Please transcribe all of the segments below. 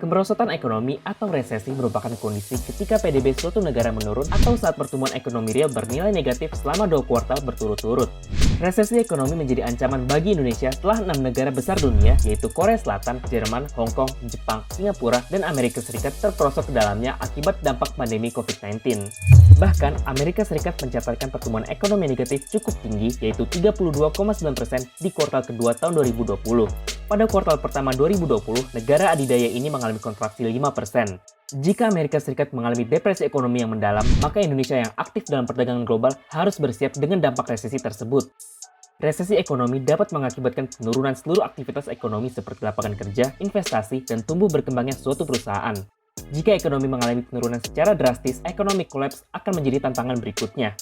Kemerosotan ekonomi atau resesi merupakan kondisi ketika PDB suatu negara menurun atau saat pertumbuhan ekonomi real bernilai negatif selama 2 kuartal berturut-turut. Resesi ekonomi menjadi ancaman bagi Indonesia setelah 6 negara besar dunia, yaitu Korea Selatan, Jerman, Hong Kong, Jepang, Singapura, dan Amerika Serikat terperosok ke dalamnya akibat dampak pandemi COVID-19. Bahkan, Amerika Serikat mencatatkan pertumbuhan ekonomi negatif cukup tinggi, yaitu 32,9% di kuartal kedua tahun 2020. Pada kuartal pertama 2020, negara adidaya ini mengalami kontraksi 5%. Jika Amerika Serikat mengalami depresi ekonomi yang mendalam, maka Indonesia yang aktif dalam perdagangan global harus bersiap dengan dampak resesi tersebut. Resesi ekonomi dapat mengakibatkan penurunan seluruh aktivitas ekonomi seperti lapangan kerja, investasi, dan tumbuh berkembangnya suatu perusahaan. Jika ekonomi mengalami penurunan secara drastis, economic collapse akan menjadi tantangan berikutnya.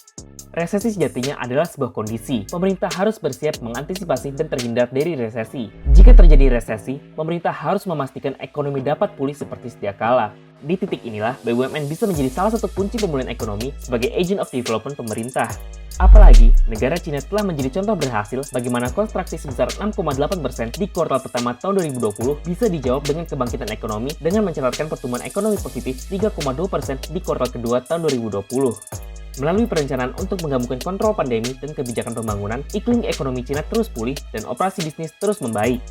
Resesi sejatinya adalah sebuah kondisi. Pemerintah harus bersiap mengantisipasi dan terhindar dari resesi. Jika terjadi resesi, pemerintah harus memastikan ekonomi dapat pulih seperti sedia kala. Di titik inilah, BUMN bisa menjadi salah satu kunci pemulihan ekonomi sebagai agent of development pemerintah. Apalagi, negara Cina telah menjadi contoh berhasil bagaimana kontraksi sebesar 6,8% di kuartal pertama tahun 2020 bisa dijawab dengan kebangkitan ekonomi dengan mencatatkan pertumbuhan ekonomi positif 3,2% di kuartal kedua tahun 2020. Melalui perencanaan untuk menggabungkan kontrol pandemi dan kebijakan pembangunan, iklim ekonomi Cina terus pulih dan operasi bisnis terus membaik.